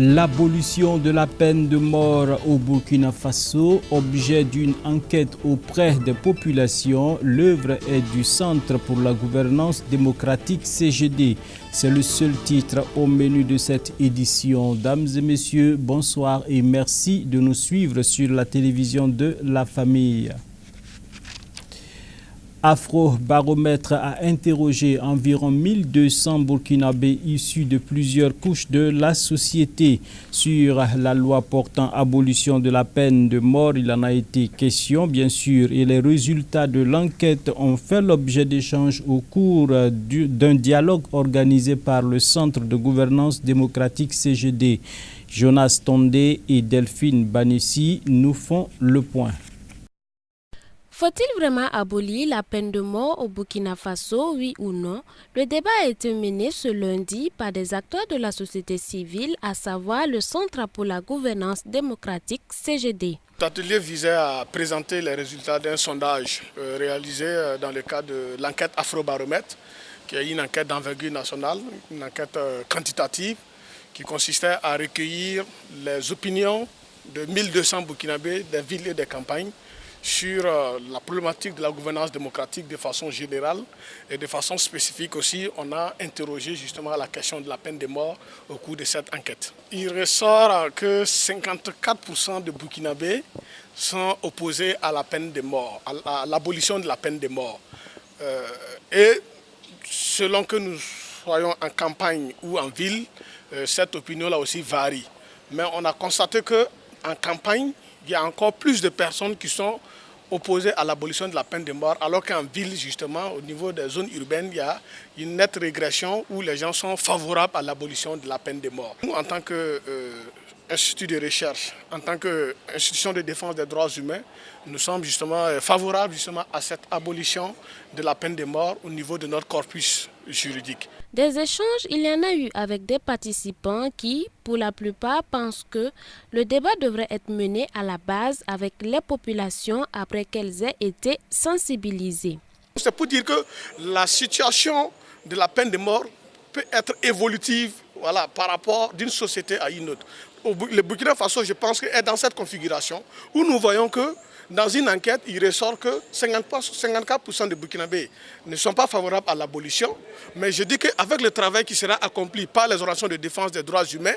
L'abolition de la peine de mort au Burkina Faso, objet d'une enquête auprès des populations, l'œuvre est du Centre pour la gouvernance démocratique CGD. C'est le seul titre au menu de cette édition. Dames et messieurs, bonsoir et merci de nous suivre sur la télévision de La Famille. Afrobaromètre a interrogé environ 1200 Burkinabés issus de plusieurs couches de la société sur la loi portant abolition de la peine de mort. Il en a été question, bien sûr, et les résultats de l'enquête ont fait l'objet d'échanges au cours d'un dialogue organisé par le Centre de gouvernance démocratique CGD. Jonas Tondé et Delphine Banessi nous font le point. Faut-il vraiment abolir la peine de mort au Burkina Faso, oui ou non? Le débat a été mené ce lundi par des acteurs de la société civile, à savoir le Centre pour la gouvernance démocratique CGD. L'atelier visait à présenter les résultats d'un sondage réalisé dans le cadre de l'enquête Afrobaromètre, qui est une enquête d'envergure nationale, une enquête quantitative qui consistait à recueillir les opinions de 1200 Burkinabés des villes et des campagnes sur la problématique de la gouvernance démocratique de façon générale et de façon spécifique aussi, on a interrogé justement la question de la peine de mort au cours de cette enquête. Il ressort que 54% de Burkinabés sont opposés à la peine de mort, à l'abolition de la peine de mort. Et selon que nous soyons en campagne ou en ville, cette opinion-là aussi varie. Mais on a constaté qu'en campagne, il y a encore plus de personnes qui sont opposées à l'abolition de la peine de mort, alors qu'en ville, justement, au niveau des zones urbaines, il y a une nette régression où les gens sont favorables à l'abolition de la peine de mort. Nous, en tant qu'institut de recherche, en tant qu'institution de défense des droits humains, nous sommes justement favorables à cette abolition de la peine de mort au niveau de notre corpus juridique. Des échanges, il y en a eu avec des participants qui, pour la plupart, pensent que le débat devrait être mené à la base avec les populations après qu'elles aient été sensibilisées. C'est pour dire que la situation de la peine de mort peut être évolutive par rapport d'une société à une autre. Le Burkina Faso, je pense, est dans cette configuration où nous voyons que dans une enquête, il ressort que 54% des Burkinabés ne sont pas favorables à l'abolition. Mais je dis qu'avec le travail qui sera accompli par les organisations de défense des droits humains,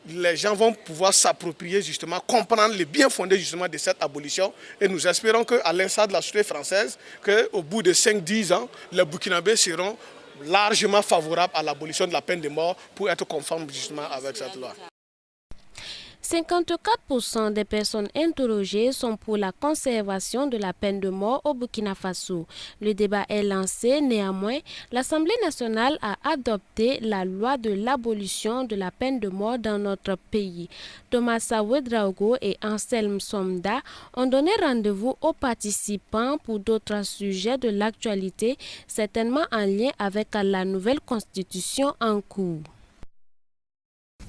les gens vont pouvoir s'approprier justement, comprendre les bien fondés justement de cette abolition. Et nous espérons qu'à l'instar de la société française, qu'au bout de 5-10 ans, les Burkinabés seront largement favorables à l'abolition de la peine de mort pour être conformes justement avec cette loi. 54% des personnes interrogées sont pour la conservation de la peine de mort au Burkina Faso. Le débat est lancé, néanmoins, l'Assemblée nationale a adopté la loi de l'abolition de la peine de mort dans notre pays. Thomas Ouedraogo et Anselme Somda ont donné rendez-vous aux participants pour d'autres sujets de l'actualité, certainement en lien avec la nouvelle constitution en cours.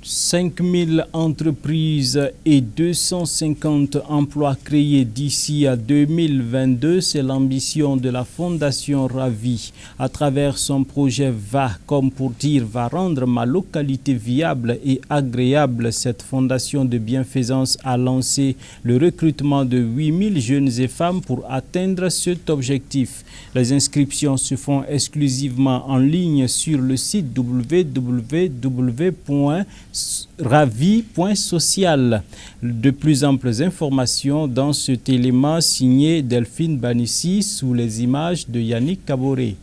5000 entreprises et 250 emplois créés d'ici à 2022, c'est l'ambition de la Fondation Ravi. À travers son projet va rendre ma localité viable et agréable. Cette fondation de bienfaisance a lancé le recrutement de 8000 jeunes et femmes pour atteindre cet objectif. Les inscriptions se font exclusivement en ligne sur le site www.ravi.social. De plus amples informations dans cet élément signé Delphine Banessi sous les images de Yannick Kaboré.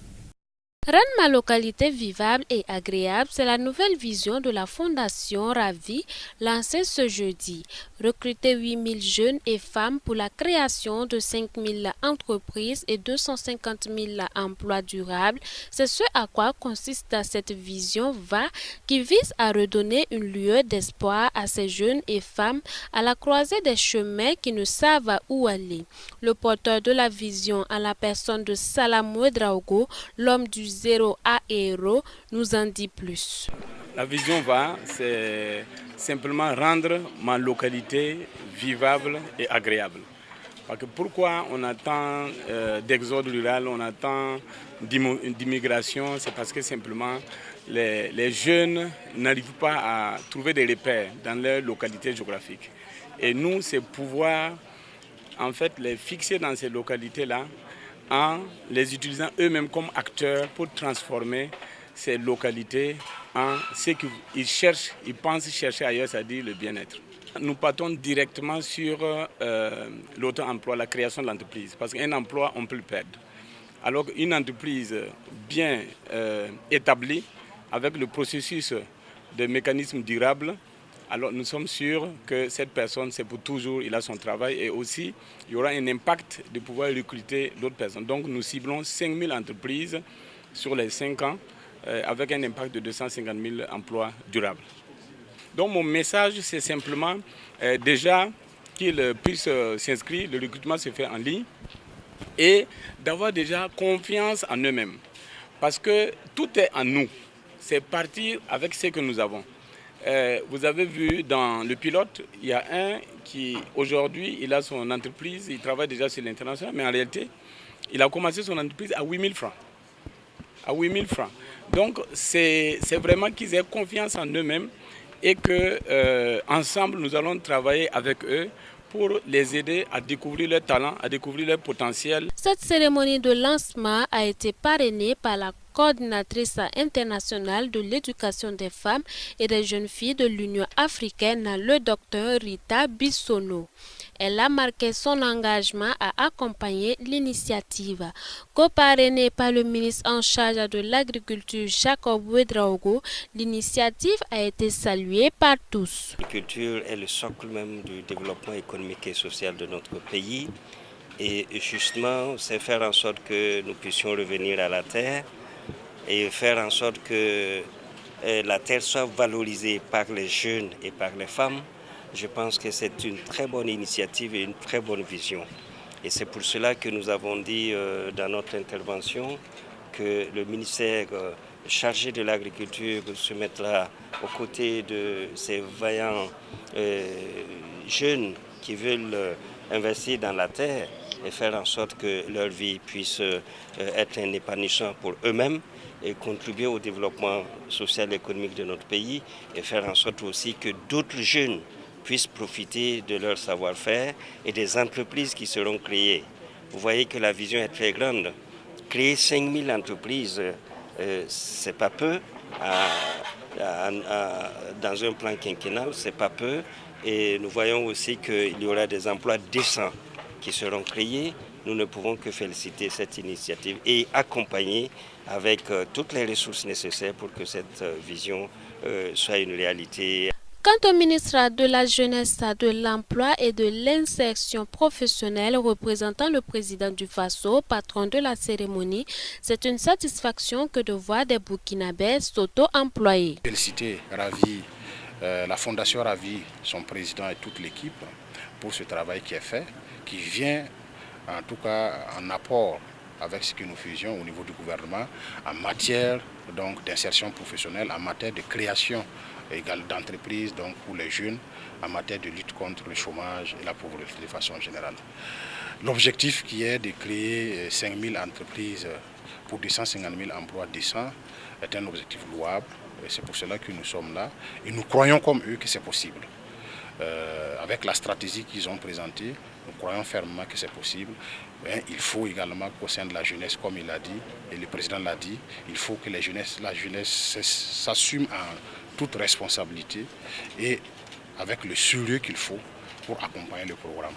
Rendre ma localité vivable et agréable, c'est la nouvelle vision de la Fondation Ravi lancée ce jeudi. Recruter 8000 jeunes et femmes pour la création de 5000 entreprises et 250 000 emplois durables, c'est ce à quoi consiste cette vision VA qui vise à redonner une lueur d'espoir à ces jeunes et femmes à la croisée des chemins qui ne savent où aller. Le porteur de la vision en la personne de Salam Ouedraogo, l'homme du zéro à héros, nous en dit plus. La vision VA, c'est simplement rendre ma localité vivable et agréable. Parce que pourquoi on a tant d'exode rural, on a tant d'immigration, c'est parce que simplement les jeunes n'arrivent pas à trouver des repères dans leur localité géographique. Et nous, c'est pouvoir en fait les fixer dans ces localités-là en les utilisant eux-mêmes comme acteurs pour transformer ces localités en ce qu'ils cherchent, ils pensent chercher ailleurs, c'est-à-dire le bien-être. Nous partons directement sur l'auto-emploi, la création de l'entreprise, parce qu'un emploi, on peut le perdre. Alors qu'une entreprise bien établie, avec le processus de mécanisme durable, alors nous sommes sûrs que cette personne, c'est pour toujours, il a son travail et aussi il y aura un impact de pouvoir recruter d'autres personnes. Donc nous ciblons 5000 entreprises sur les 5 ans avec un impact de 250 000 emplois durables. Donc mon message, c'est simplement déjà qu'ils puissent s'inscrire, le recrutement se fait en ligne, et d'avoir déjà confiance en eux-mêmes. Parce que tout est en nous, c'est partir avec ce que nous avons. Vous avez vu dans le pilote, il y a un qui aujourd'hui, il a son entreprise, il travaille déjà sur l'international, mais en réalité, il a commencé son entreprise à 8 000 francs. À 8 000 francs. Donc c'est vraiment qu'ils aient confiance en eux-mêmes et qu'ensemble, nous allons travailler avec eux pour les aider à découvrir leurs talents, à découvrir leur potentiel. Cette cérémonie de lancement a été parrainée par la coordinatrice internationale de l'éducation des femmes et des jeunes filles de l'Union africaine, le Dr Rita Bissonneau. Elle a marqué son engagement à accompagner l'initiative. Co-parrainée par le ministre en charge de l'agriculture, Jacob Ouédraogo, l'initiative a été saluée par tous. L'agriculture est le socle même du développement économique et social de notre pays. Et justement, c'est faire en sorte que nous puissions revenir à la terre et faire en sorte que la terre soit valorisée par les jeunes et par les femmes. Je pense que c'est une très bonne initiative et une très bonne vision. Et c'est pour cela que nous avons dit dans notre intervention que le ministère chargé de l'agriculture se mettra aux côtés de ces vaillants jeunes qui veulent investir dans la terre et faire en sorte que leur vie puisse être un épanouissement pour eux-mêmes et contribuer au développement social et économique de notre pays et faire en sorte aussi que d'autres jeunes puissent profiter de leur savoir-faire et des entreprises qui seront créées. Vous voyez que la vision est très grande. Créer 5000 entreprises, c'est pas peu. Dans un plan quinquennal, c'est pas peu. Et nous voyons aussi qu'il y aura des emplois décents qui seront créés. Nous ne pouvons que féliciter cette initiative et accompagner avec toutes les ressources nécessaires pour que cette vision soit une réalité. Quant au ministre de la Jeunesse, de l'Emploi et de l'Insertion professionnelle représentant le président du Faso, patron de la cérémonie, c'est une satisfaction que de voir des Burkinabés s'auto-employer. Féliciter Ravi, la Fondation Ravi, son président et toute l'équipe pour ce travail qui est fait, qui vient en tout cas en apport avec ce que nous faisions au niveau du gouvernement en matière d'insertion professionnelle, en matière de création d'entreprises pour les jeunes, en matière de lutte contre le chômage et la pauvreté de façon générale. L'objectif qui est de créer 5000 entreprises pour 250 000 emplois décents est un objectif louable et c'est pour cela que nous sommes là et nous croyons comme eux que c'est possible. Avec la stratégie qu'ils ont présentée, nous croyons fermement que c'est possible. Mais il faut également qu'au sein de la jeunesse, comme il l'a dit, et le président l'a dit, il faut que la jeunesse s'assume en toute responsabilité et avec le sérieux qu'il faut pour accompagner le programme.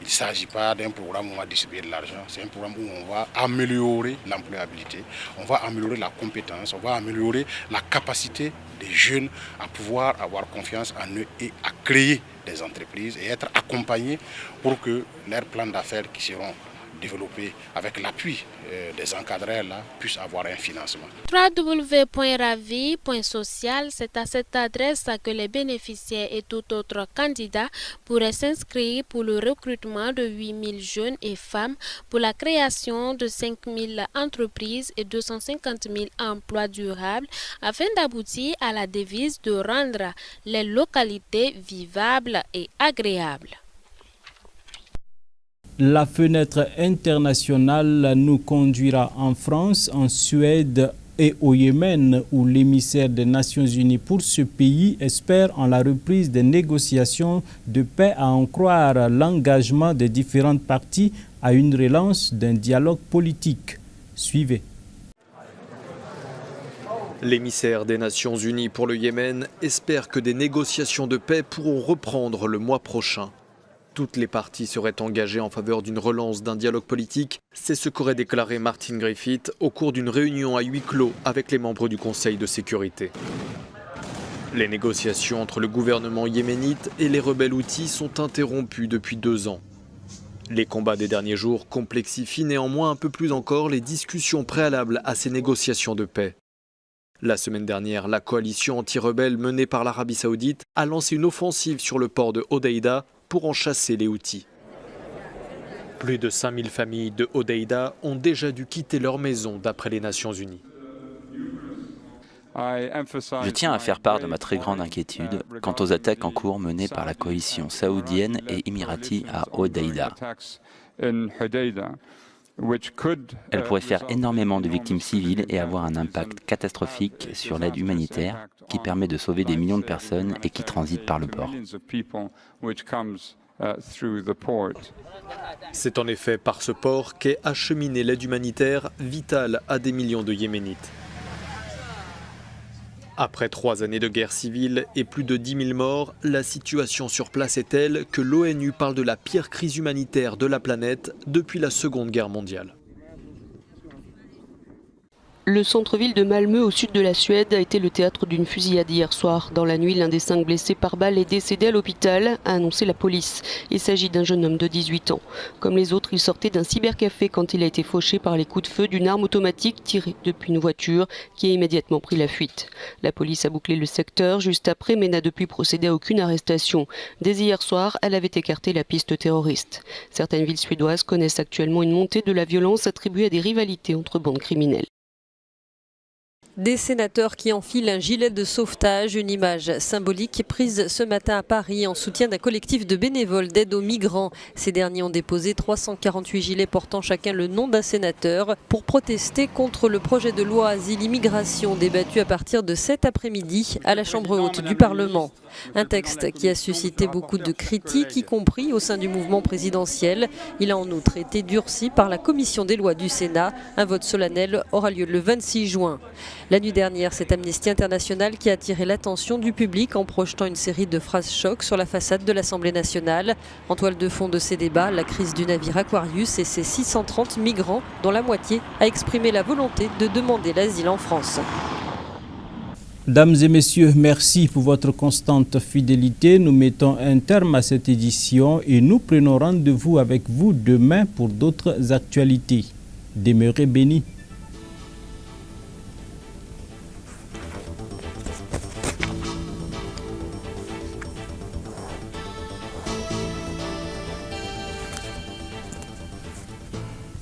Il ne s'agit pas d'un programme où on va distribuer de l'argent, c'est un programme où on va améliorer l'employabilité, on va améliorer la compétence, on va améliorer la capacité des jeunes à pouvoir avoir confiance en eux et à créer des entreprises et être accompagnés pour que leurs plans d'affaires qui seront développés avec l'appui des encadreurs là, puissent avoir un financement. www.ravi.social, c'est à cette adresse que les bénéficiaires et tout autre candidat pourraient s'inscrire pour le recrutement de 8000 jeunes et femmes pour la création de 5000 entreprises et 250 000 emplois durables afin d'aboutir à la devise de rendre les localités vivables et agréables. La fenêtre internationale nous conduira en France, en Suède et au Yémen, où l'émissaire des Nations Unies pour ce pays espère en la reprise des négociations de paix, à en croire l'engagement des différentes parties à une relance d'un dialogue politique. Suivez. L'émissaire des Nations Unies pour le Yémen espère que des négociations de paix pourront reprendre le mois prochain. Toutes les parties seraient engagées en faveur d'une relance d'un dialogue politique. C'est ce qu'aurait déclaré Martin Griffiths au cours d'une réunion à huis clos avec les membres du Conseil de sécurité. Les négociations entre le gouvernement yéménite et les rebelles houthis sont interrompues depuis 2 ans. Les combats des derniers jours complexifient néanmoins un peu plus encore les discussions préalables à ces négociations de paix. La semaine dernière, la coalition anti-rebelle menée par l'Arabie Saoudite a lancé une offensive sur le port de Hodeïda pour en chasser les Houthis. Plus de 5000 familles de Hodeïda ont déjà dû quitter leur maison d'après les Nations Unies. Je tiens à faire part de ma très grande inquiétude quant aux attaques en cours menées par la coalition saoudienne et émiratie à Hodeïda. Elle pourrait faire énormément de victimes civiles et avoir un impact catastrophique sur l'aide humanitaire qui permet de sauver des millions de personnes et qui transitent par le port. C'est en effet par ce port qu'est acheminée l'aide humanitaire vitale à des millions de Yéménites. Après 3 années de guerre civile et plus de 10 000 morts, la situation sur place est telle que l'ONU parle de la pire crise humanitaire de la planète depuis la Seconde Guerre mondiale. Le centre-ville de Malmö, au sud de la Suède, a été le théâtre d'une fusillade hier soir. Dans la nuit, l'un des 5 blessés par balle est décédé à l'hôpital, a annoncé la police. Il s'agit d'un jeune homme de 18 ans. Comme les autres, il sortait d'un cybercafé quand il a été fauché par les coups de feu d'une arme automatique tirée depuis une voiture qui a immédiatement pris la fuite. La police a bouclé le secteur juste après, mais n'a depuis procédé à aucune arrestation. Dès hier soir, elle avait écarté la piste terroriste. Certaines villes suédoises connaissent actuellement une montée de la violence attribuée à des rivalités entre bandes criminelles. Des sénateurs qui enfilent un gilet de sauvetage, une image symbolique prise ce matin à Paris en soutien d'un collectif de bénévoles d'aide aux migrants. Ces derniers ont déposé 348 gilets portant chacun le nom d'un sénateur pour protester contre le projet de loi Asile-Immigration débattu à partir de cet après-midi à la Chambre haute du Parlement. Un texte qui a suscité beaucoup de critiques, y compris au sein du mouvement présidentiel. Il a en outre été durci par la commission des lois du Sénat. Un vote solennel aura lieu le 26 juin. La nuit dernière, c'est Amnesty International qui a attiré l'attention du public en projetant une série de phrases chocs sur la façade de l'Assemblée nationale. En toile de fond de ces débats, la crise du navire Aquarius et ses 630 migrants, dont la moitié a exprimé la volonté de demander l'asile en France. Dames et messieurs, merci pour votre constante fidélité. Nous mettons un terme à cette édition et nous prenons rendez-vous avec vous demain pour d'autres actualités. Demeurez bénis.